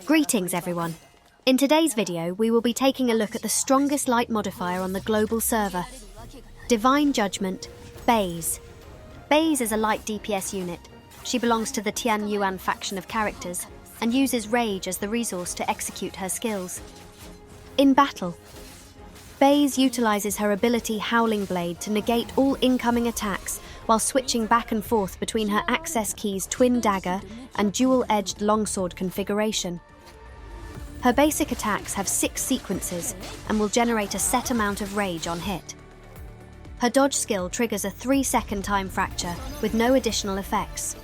Greetings everyone. In today's video, we will be taking a look at the strongest light modifier on the global server. Divine Judgment, Baize. Baize is a light DPS unit. She belongs to the Tian Yuan faction of characters and uses Rage as the resource to execute her skills. In battle, Baize utilizes her ability Howling Blade to negate all incoming attacks while switching back and forth between her access keys Twin Dagger and dual-edged longsword configuration. Her basic attacks have 6 sequences and will generate a set amount of rage on hit. Her dodge skill triggers a 3-second time fracture with no additional effects.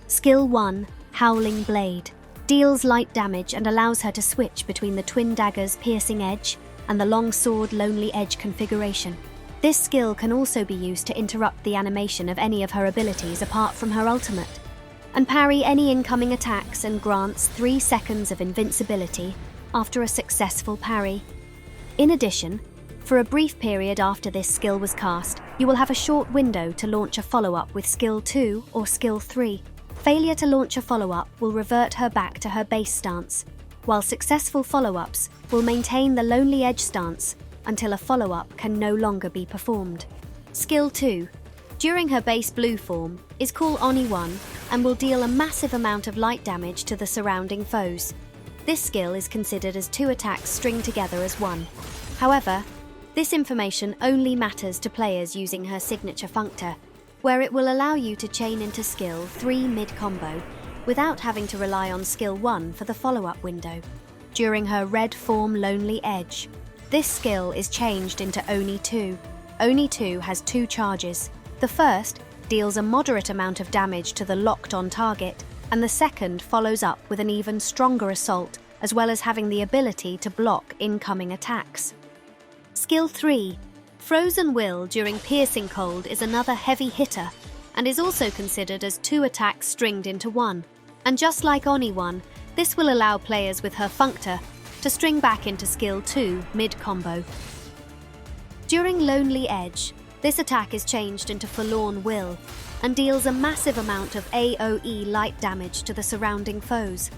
Skill 1, Howling Blade, deals light damage and allows her to switch between the Twin Dagger's Piercing Edge and the Longsword Lonely Edge configuration. This skill can also be used to interrupt the animation of any of her abilities apart from her ultimate, and parry any incoming attacks and grants 3 seconds of invincibility after a successful parry. In addition, for a brief period after this skill was cast, you will have a short window to launch a follow-up with Skill 2 or Skill 3. Failure to launch a follow-up will revert her back to her base stance, while successful follow-ups will maintain the Lonely Edge stance until a follow-up can no longer be performed. Skill 2, during her base blue form, is called Oni 1 and will deal a massive amount of light damage to the surrounding foes. This skill is considered as 2 attacks stringed together as one. However, this information only matters to players using her signature Functor, where it will allow you to chain into Skill 3 mid-combo without having to rely on Skill 1 for the follow-up window. During her red form Lonely Edge, this skill is changed into Oni 2. Oni 2 has 2 charges. The first deals a moderate amount of damage to the locked-on target, and the second follows up with an even stronger assault, as well as having the ability to block incoming attacks. Skill 3, Frozen Will during Piercing Cold, is another heavy hitter, and is also considered as 2 attacks stringed into one. And just like Oni 1, this will allow players with her Functor to string back into Skill 2 mid-combo. During Lonely Edge, this attack is changed into Forlorn Will and deals a massive amount of AoE light damage to the surrounding foes.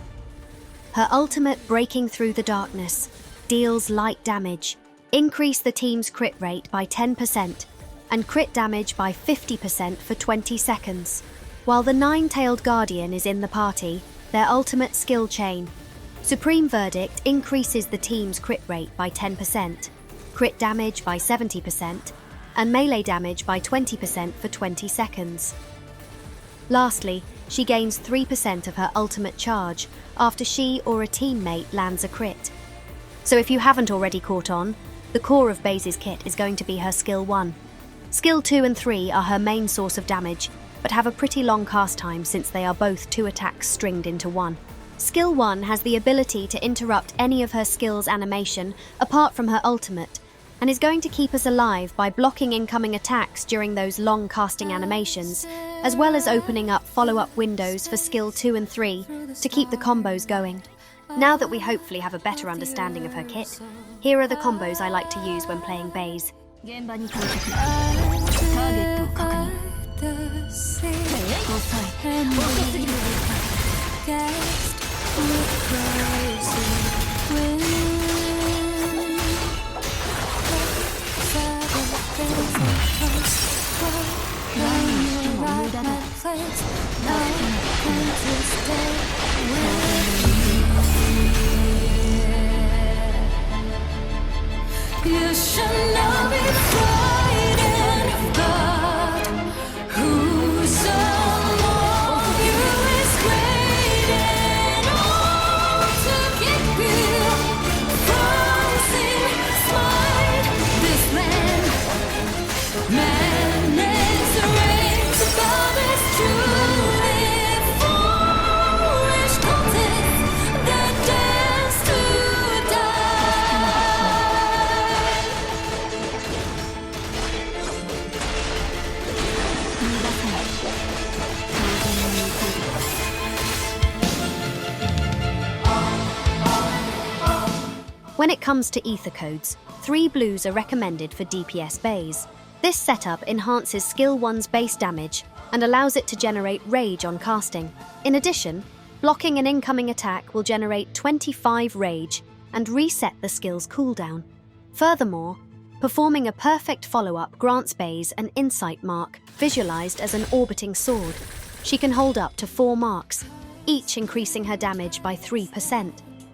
Her ultimate Breaking Through the Darkness deals light damage, increase the team's crit rate by 10% and crit damage by 50% for 20 seconds. While the Nine-Tailed Guardian is in the party, their ultimate skill chain, Supreme Verdict, increases the team's crit rate by 10%, crit damage by 70%, and melee damage by 20% for 20 seconds. Lastly, she gains 3% of her ultimate charge after she or a teammate lands a crit. So if you haven't already caught on, the core of Baize's kit is going to be her Skill 1. Skill 2 and 3 are her main source of damage, but have a pretty long cast time since they are both 2 attacks stringed into one. Skill 1 has the ability to interrupt any of her skills' animation apart from her ultimate, and is going to keep us alive by blocking incoming attacks during those long casting animations, as well as opening up follow-up windows for Skill 2 and 3 to keep the combos going. Now that we hopefully have a better understanding of her kit, here are the combos I like to use when playing Baize. You should not be frightened, God. Who's among you is great and all to keep you from sin, smite this land. Madness reigns, God is truly foolish cultists that dance to die. When it comes to Aether Codes, 3 blues are recommended for DPS Baize. This setup enhances Skill 1's base damage and allows it to generate rage on casting. In addition, Blocking an incoming attack will generate 25 rage and reset the skill's cooldown. Furthermore, performing a perfect follow-up grants Baize an insight mark visualized as an orbiting sword. She can hold up to 4 marks, each increasing her damage by 3%.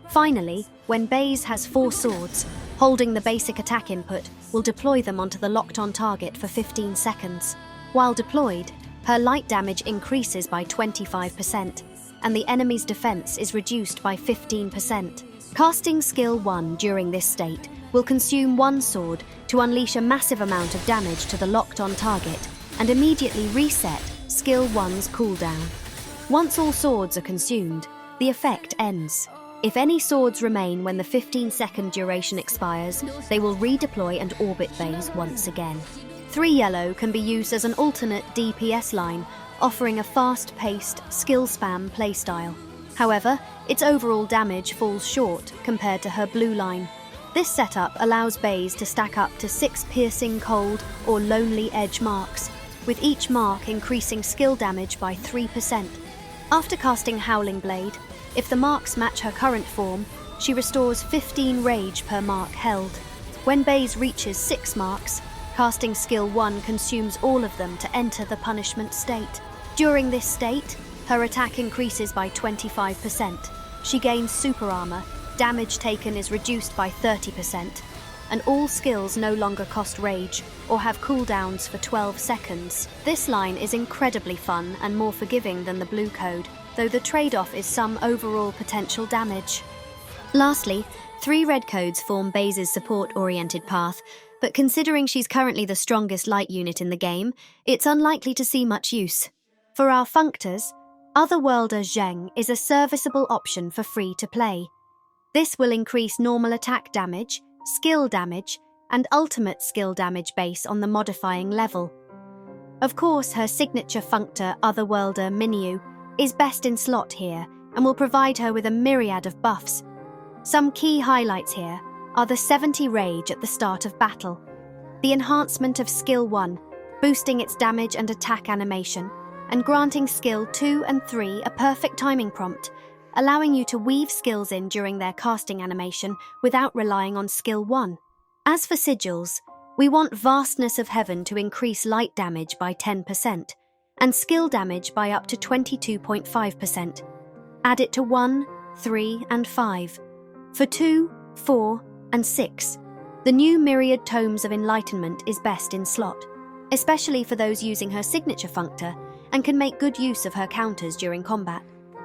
Finally, when Baize has 4 swords, holding the basic attack input will deploy them onto the locked-on target for 15 seconds. While deployed, her light damage increases by 25%, and the enemy's defense is reduced by 15%. Casting skill 1 during this state will consume 1 sword to unleash a massive amount of damage to the locked-on target and immediately reset skill 1's cooldown. Once all swords are consumed, the effect ends. If any swords remain when the 15-second duration expires, they will redeploy and orbit Baize once again. 3 yellow can be used as an alternate DPS line, offering a fast-paced, skill spam playstyle. However, its overall damage falls short compared to her blue line. This setup allows Baize to stack up to 6 piercing cold or lonely edge marks, with each mark increasing skill damage by 3%. After casting Howling Blade, if the marks match her current form, she restores 15 rage per mark held. When Baize reaches 6 marks, casting skill 1 consumes all of them to enter the punishment state. During this state, her attack increases by 25%. She gains super armor, damage taken is reduced by 30%, and all skills no longer cost rage or have cooldowns for 12 seconds. This line is incredibly fun and more forgiving than the blue code, though the trade-off is some overall potential damage. Lastly, 3 red codes form Baize's support-oriented path, but considering she's currently the strongest light unit in the game, it's unlikely to see much use. For our Functors, Otherworlder Zheng is a serviceable option for free-to-play. This will increase normal attack damage, skill damage, and ultimate skill damage base on the modifying level. Of course, her signature Functor Otherworlder Minyu is best in slot here and will provide her with a myriad of buffs. Some key highlights here are the 70 rage at the start of battle, the enhancement of skill 1, boosting its damage and attack animation, and granting skill 2 and 3 a perfect timing prompt, allowing you to weave skills in during their casting animation without relying on skill 1. As for Sigils, we want Vastness of Heaven to increase light damage by 10%, and skill damage by up to 22.5%. Add it to 1, 3, and 5. For 2, 4, and 6, the new Myriad Tomes of Enlightenment is best in slot, especially for those using her signature Functor and can make good use of her counters during combat.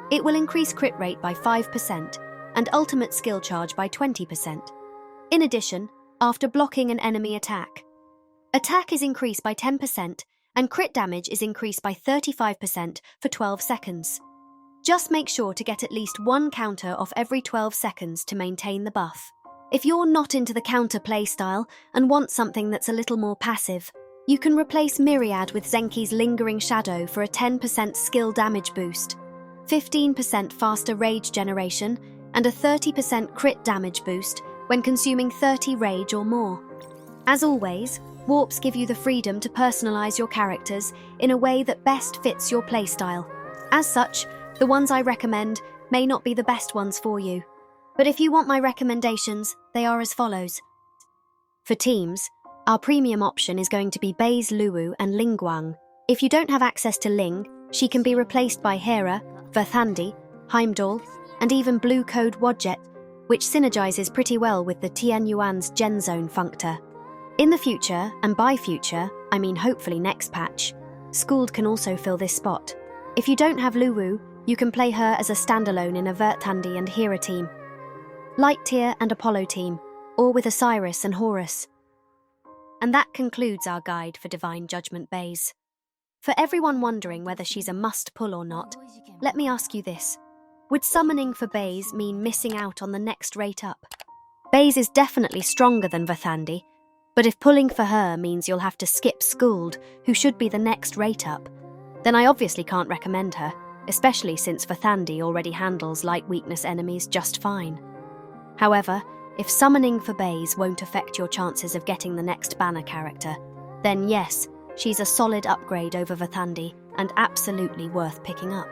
It will increase crit rate by 5% and ultimate skill charge by 20%. In addition, after blocking an enemy attack is increased by 10% and crit damage is increased by 35% for 12 seconds. Just make sure to get at least 1 counter off every 12 seconds to maintain the buff. If you're not into the counter playstyle and want something that's a little more passive, you can replace Myriad with Zenki's Lingering Shadow for a 10% skill damage boost, 15% faster rage generation, and a 30% crit damage boost when consuming 30 rage or more. As always, warps give you the freedom to personalize your characters in a way that best fits your playstyle. As such, the ones I recommend may not be the best ones for you. But if you want my recommendations, they are as follows. For teams, our premium option is going to be Baize Luwu and Ling Guang. If you don't have access to Ling, she can be replaced by Hera, Verthandi, Heimdall, and even Blue Code Wadjet, which synergizes pretty well with the Tian Yuan's Gen Zone Functor. In the future, and by future, I mean hopefully next patch, Skuld can also fill this spot. If you don't have Luwu, you can play her as a standalone in a Verthandi and Hera team, Light Tier and Apollo team, or with Osiris and Horus. And that concludes our guide for Divine Judgment Baize. For everyone wondering whether she's a must-pull or not, let me ask you this. Would summoning for Baize mean missing out on the next rate up? Baize is definitely stronger than Verthandi, but if pulling for her means you'll have to skip Skuld, who should be the next rate up, then I obviously can't recommend her, especially since Verthandi already handles light weakness enemies just fine. However, if summoning for Baize won't affect your chances of getting the next banner character, then yes, she's a solid upgrade over Verthandi and absolutely worth picking up.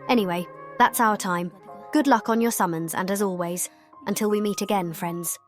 Anyway, That's our time. Good luck on your summons, and as always, until we meet again, friends.